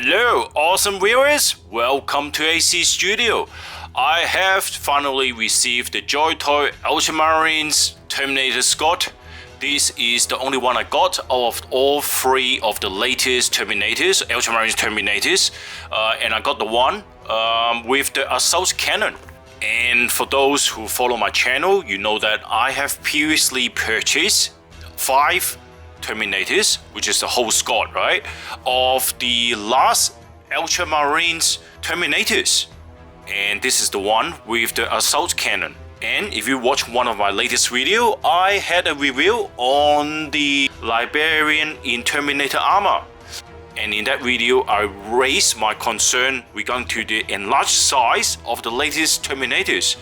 Hello, awesome viewers! Welcome to AC Studio. I have finally received the Joytoy Ultramarines Terminator Scott. This is the only one I got of all three of the latest Terminators, Ultramarines Terminators, and I got the one with the assault cannon. And for those who follow my channel, you know that I have previously purchased 5 Terminators, which is the whole squad, right, of the last Ultramarines Terminators, and this is the one with the assault cannon. And if you watch one of my latest video, I had a review on the Librarian in Terminator armor, and in that video I raised my concern regarding to the enlarged size of the latest Terminators.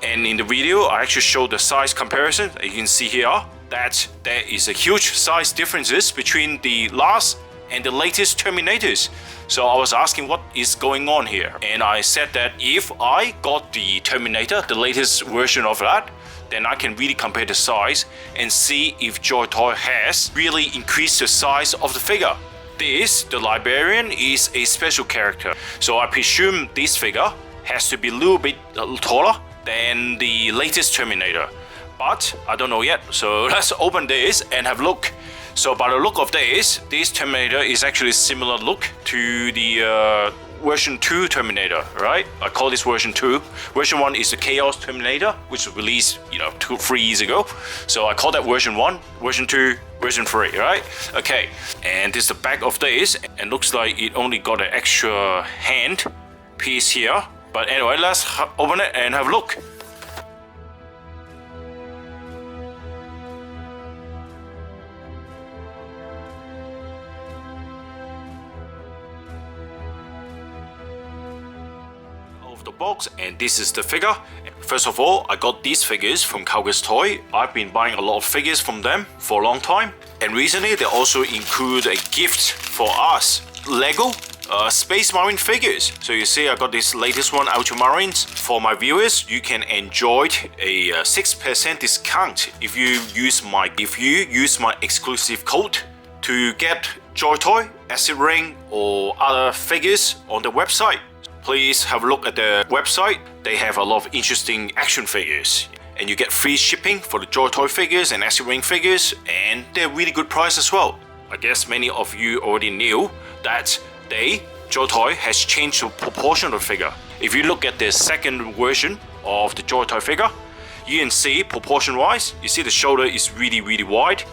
And in the video I actually showed the size comparison. You can see here that there is a huge size differences between the last and the latest Terminators. So I was asking what is going on here, and I said that if I got the Terminator, the latest version of that, then I can really compare the size and see if Joytoy has really increased the size of the figure. This, the Librarian, is a special character, so I presume this figure has to be a little bit taller than the latest Terminator. But I don't know yet, so let's open this and have a look. So by the look of this Terminator is actually similar look to the version 2 Terminator, right? I call this version 2. Version 1 is the Chaos Terminator, which was released 2-3 years ago. So I call that version 1, version 2, version 3, right? Okay, and this is the back of this, and looks like it only got an extra hand piece here. But anyway, let's open it and have a look. The box, and this is the figure. First of all, I got these figures from Calgus Toy. I've been buying a lot of figures from them for a long time, and recently they also include a gift for us, Lego Space Marine figures. So you see I got this latest one, Ultramarines. For my viewers, you can enjoy a 6% discount if you use my exclusive code to get Joytoy, Acid Ring or other figures on the website. Please have a look at the website. They have a lot of interesting action figures, and you get free shipping for the Joytoy figures and Acid Ring figures, and they're really good price as well. I guess many of you already knew that Joytoy has changed the proportion of the figure. If you look at the second version of the Joytoy figure, you can see proportion wise, you see the shoulder is really wide,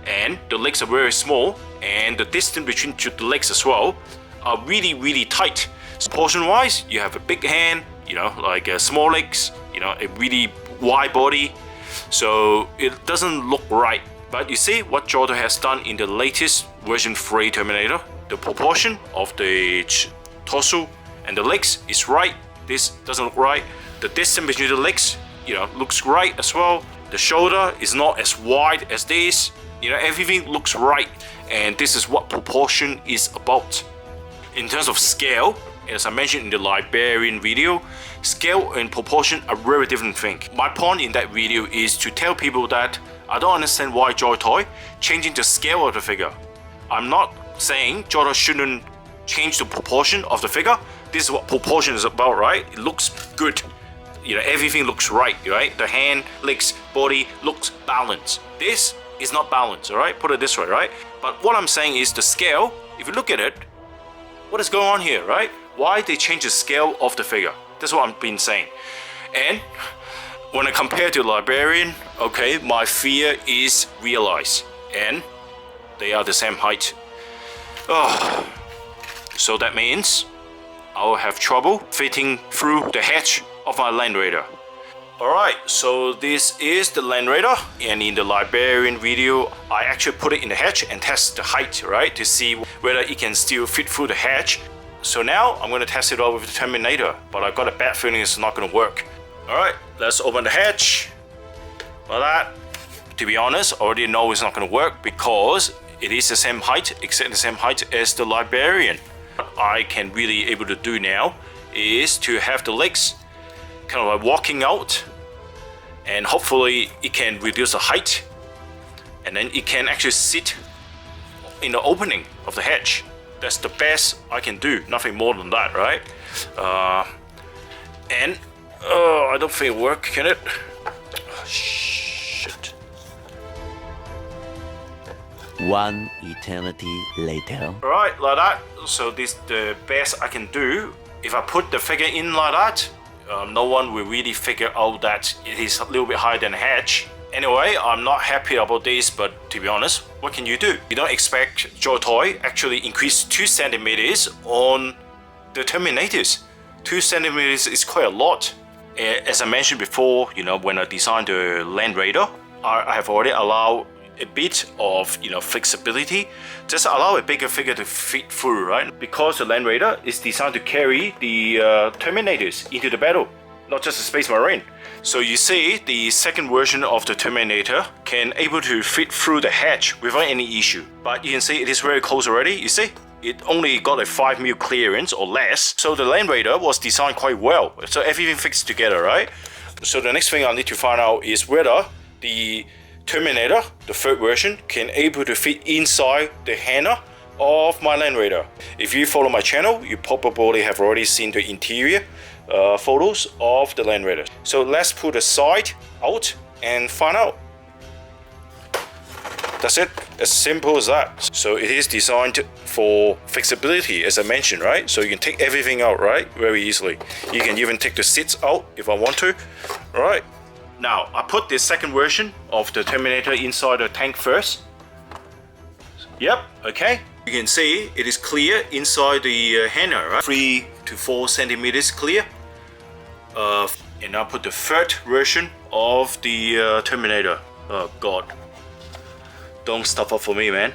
and the legs are very small, and the distance between the legs as well are really tight. Proportion wise, you have a big hand, like small legs, a really wide body, so it doesn't look right. But you see what Joytoy has done in the latest version 3 Terminator. The proportion of the torso and the legs is right. This doesn't look right. The distance between the legs, looks right as well. The shoulder is not as wide as this. Everything looks right, and this is what proportion is about. In terms of scale, as I mentioned in the Librarian video, scale and proportion are very different things. My point in that video is to tell people that I don't understand why Joytoy changing the scale of the figure. I'm not saying Joytoy shouldn't change the proportion of the figure. This is what proportion is about, right? It looks good. Everything looks right? The hand, legs, body looks balanced. This is not balanced, alright? Put it this way, right? But what I'm saying is the scale, if you look at it, what is going on here, right? Why they change the scale of the figure? That's what I've been saying. And when I compare to Librarian, okay, my fear is realized, and they are the same height. So that means I will have trouble fitting through the hatch of my Land Raider. Alright, so this is the Land Raider, and in the Librarian video I actually put it in the hatch and test the height, right, to see whether it can still fit through the hatch. So now I'm going to test it out with the Terminator, but I've got a bad feeling it's not going to work. Alright, let's open the hatch. But that, to be honest, I already know it's not going to work because it is the same height, exactly the same height as the Librarian. What I can really able to do now is to have the legs kind of like walking out, and hopefully it can reduce the height, and then it can actually sit in the opening of the hatch. That's the best I can do, nothing more than that, right? And I don't think it works, can it? Oh, shit. One eternity later. Alright, like that. So this is the best I can do. If I put the figure in like that, no one will really figure out that it is a little bit higher than hatch. Anyway, I'm not happy about this, but to be honest, what can you do? You don't expect Joytoy actually increase 2 centimeters on the Terminators. 2 centimeters is quite a lot. As I mentioned before, you know, when I designed the Land Raider, I have already allowed a bit of, you know, flexibility. Just allow a bigger figure to fit through, right? Because the Land Raider is designed to carry the Terminators into the battle, not just the Space Marine. So you see, the second version of the Terminator can able to fit through the hatch without any issue. But you can see it is very close already, you see? It only got a 5 mm clearance or less. So the Land Raider was designed quite well. So everything fits together, right? So the next thing I need to find out is whether the Terminator, the third version, can able to fit inside the hangar of my Land Raider. If you follow my channel, you probably have already seen the interior photos of the Land Raider. So let's put the side out and find out. That's it, as simple as that. So it is designed for flexibility, as I mentioned, right? So you can take everything out, right? Very easily. You can even take the seats out if I want to, right? Now, I put the second version of the Terminator inside the tank first. Yep, okay. You can see it is clear inside the hangar, right? 3 to 4 centimeters clear. And I put the third version of the Terminator. Oh God. Don't stop up for me, man.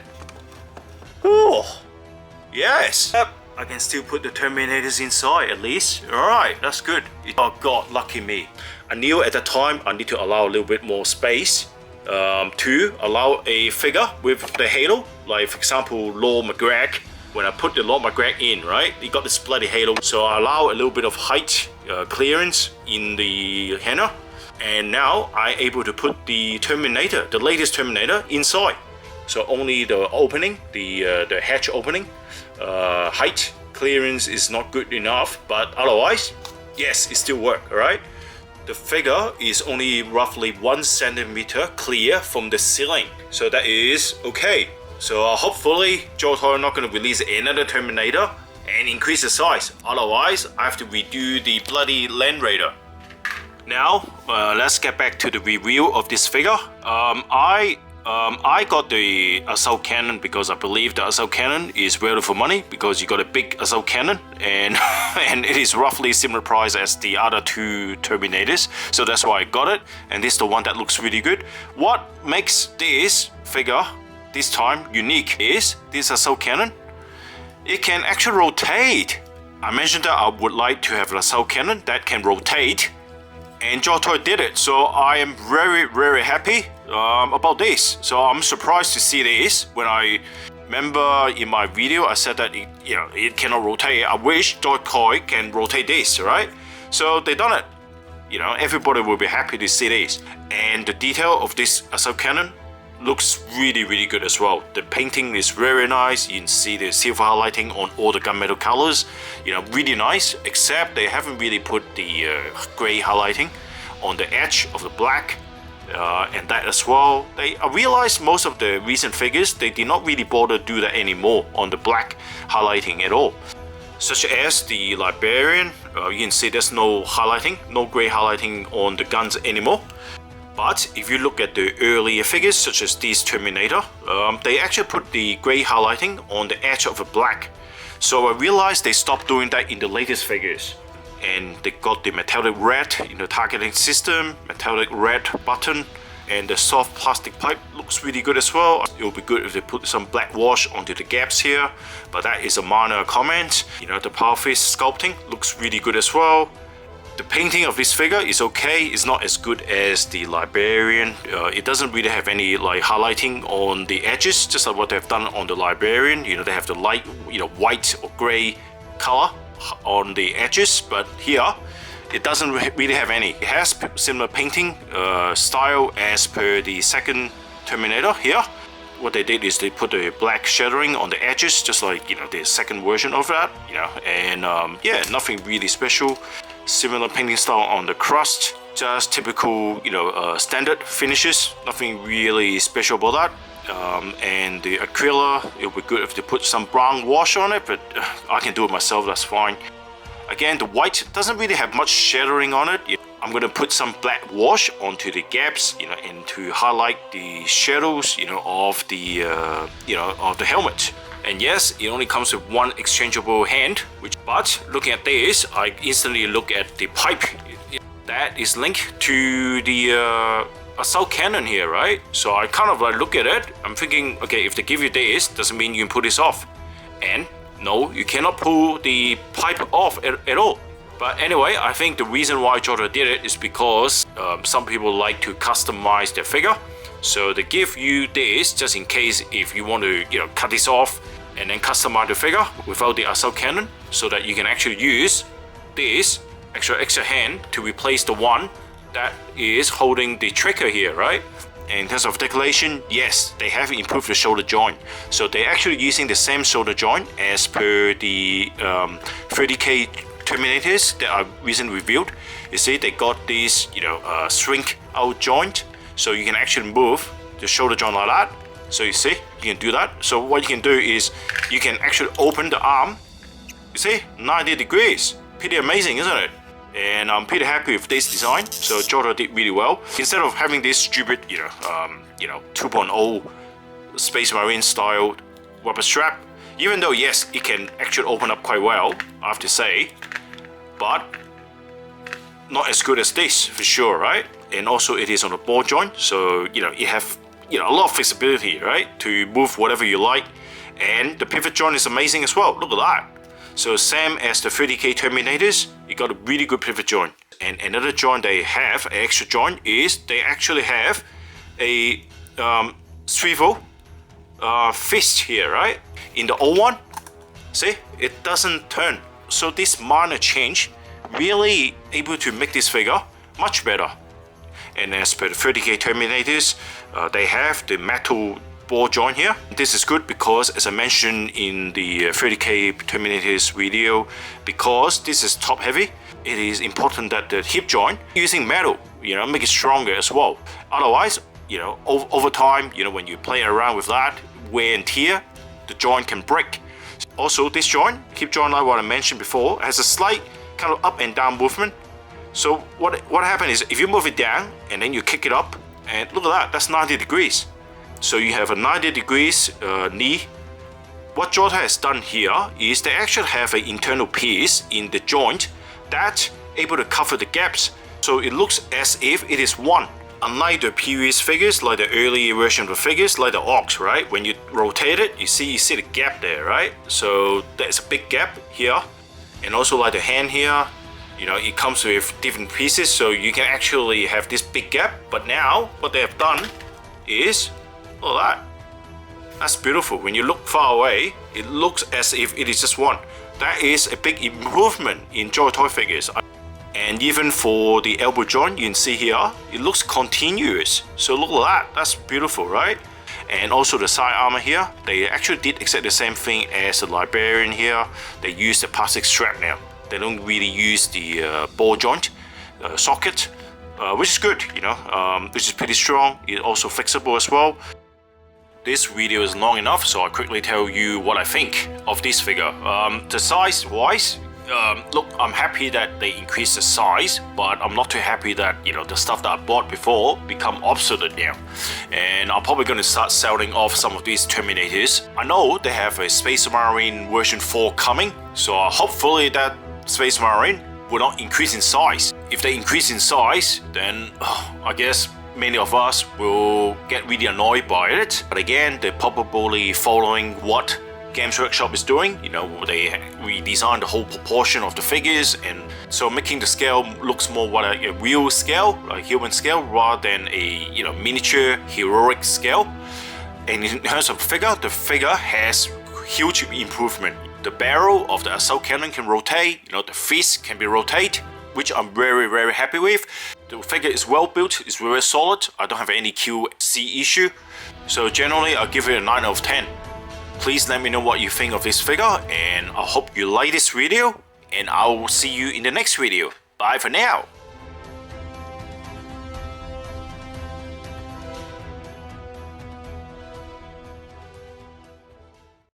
Oh, yes. Yep, I can still put the Terminators inside at least. Alright, that's good. Oh God, lucky me. I knew at the time I need to allow a little bit more space to allow a figure with the halo. Like for example, Lord McGregor. When I put the Lord McGregor in, right, he got this bloody halo. So I allow a little bit of height clearance in the hangar. And now I'm able to put the Terminator, the latest Terminator, inside. So only the opening, the hatch opening, height clearance is not good enough, but otherwise, yes, it still works, alright? The figure is only roughly 1 centimeter clear from the ceiling, so that is okay. So hopefully Joytoy not going to release another Terminator and increase the size. Otherwise, I have to redo the bloody Land Raider. Now, let's get back to the review of this figure. I got the assault cannon because I believe the assault cannon is value for money because you got a big assault cannon and and it is roughly similar price as the other 2 Terminators. So that's why I got it, and this is the one that looks really good. What makes this figure this time unique is this assault cannon. It can actually rotate. I mentioned that I would like to have an assault cannon that can rotate, and Joytoy did it, so I am very happy about this. So I'm surprised to see this. When I remember in my video I said that it cannot rotate. I wish Joytoy can rotate this, right? So they done it. You know, everybody will be happy to see this. And the detail of this assault cannon looks really good as well. The painting is very nice. You can see the silver highlighting on all the gunmetal colors. You know, really nice, except they haven't really put the gray highlighting on the edge of the black and that as well. I realized most of the recent figures, they did not really bother to do that anymore on the black highlighting at all. Such as the Librarian, you can see there's no highlighting, no gray highlighting on the guns anymore. But if you look at the earlier figures, such as this Terminator, they actually put the gray highlighting on the edge of the black. So I realized they stopped doing that in the latest figures. And they got the metallic red in the targeting system, metallic red button, and the soft plastic pipe looks really good as well. It would be good if they put some black wash onto the gaps here, but that is a minor comment. You know, the power fist sculpting looks really good as well. The painting of this figure is okay. It's not as good as the Librarian. It doesn't really have any like highlighting on the edges, just like what they've done on the Librarian. You know, they have the light, white or gray color on the edges, but here it doesn't really have any. It has similar painting style as per the second Terminator here, what they did is they put the black shadowing on the edges, just like, you know, the second version of that, you know. And yeah, nothing really special. Similar painting style on the crust, just typical, you know, standard finishes. Nothing really special about that. And the acrylic, it would be good if they put some brown wash on it, but I can do it myself, that's fine. Again, the white doesn't really have much shadowing on it. I'm gonna put some black wash onto the gaps, you know, and to highlight the shadows, you know, of the of the helmet. And yes, it only comes with one exchangeable hand, but looking at this, I instantly look at the pipe that is linked to the assault cannon here, right? So I kind of like look at it. I'm thinking, okay, if they give you this, doesn't mean you can pull this off. And no, you cannot pull the pipe off at all. But anyway, I think the reason why Joytoy did it is because some people like to customize their figure. So they give you this just in case if you want to, you know, cut this off and then customize the figure without the assault cannon, so that you can actually use this extra hand to replace the one that is holding the trigger here, right? And in terms of articulation, yes, they have improved the shoulder joint. So they're actually using the same shoulder joint as per the 30K Terminators that I recently reviewed. You see, they got this, you know, shrink out joint, so you can actually move the shoulder joint like that. So you see, you can do that. So what you can do is you can actually open the arm. You see, 90 degrees. Pretty amazing, isn't it? And I'm pretty happy with this design. So Joytoy did really well. Instead of having this stupid, 2.0 Space Marine style rubber strap, even though yes, it can actually open up quite well, I have to say, but not as good as this for sure, right? And also it is on a ball joint, so you know, you have, you know, a lot of flexibility, right, to move whatever you like. And the pivot joint is amazing as well. Look at that. So same as the 30K Terminators, you got a really good pivot joint. And another joint they have, an extra joint, is they actually have a swivel fist here, right? In the old one, see, it doesn't turn. So this minor change really able to make this figure much better. And as per the 30K Terminators, they have the metal ball joint here. This is good because, as I mentioned in the 30K Terminators video, because this is top heavy, it is important that the hip joint using metal, you know, make it stronger as well. Otherwise, you know, over time, you know, when you play around with that, wear and tear, the joint can break. Also, this joint, hip joint, like what I mentioned before, has a slight kind of up and down movement. So what happens is if you move it down and then you kick it up, and look at that, that's 90 degrees. So you have a 90 degrees knee. What Joytoy has done here is they actually have an internal piece in the joint that's able to cover the gaps. So it looks as if it is one. Unlike the previous figures, like the early version of the figures, like the Ox, right? When you rotate it, you see the gap there, right? So there's a big gap here. And also like the hand here, you know, it comes with different pieces, so you can actually have this big gap. But now, what they have done is, look at that. That's beautiful. When you look far away, it looks as if it is just one. That is a big improvement in Joytoy figures. And even for the elbow joint, you can see here, it looks continuous. So look at that, that's beautiful, right? And also the side armor here, they actually did exactly the same thing as the Librarian here. They use the plastic strap now. They don't really use the ball joint socket, which is good, you know, which is pretty strong. It's also flexible as well. This video is long enough, so I'll quickly tell you what I think of this figure. The size wise, look, I'm happy that they increased the size, but I'm not too happy that, you know, the stuff that I bought before become obsolete now. And I'm probably going to start selling off some of these Terminators. I know they have a Space Marine version 4 coming, so hopefully that Space Marine will not increase in size. If they increase in size, then I guess many of us will get really annoyed by it. But again, they're probably following what Games Workshop is doing. You know, they redesigned the whole proportion of the figures, and so making the scale looks more like a real scale, like human scale, rather than a, you know, miniature heroic scale. And in terms of figure, the figure has huge improvement. The barrel of the assault cannon can rotate, you know, the fist can be rotated, which I'm very happy with. The figure is well built, it's very solid, I don't have any QC issue. So generally I'll give it a 9 out of 10. Please let me know what you think of this figure, and I hope you like this video, and I will see you in the next video. Bye for now.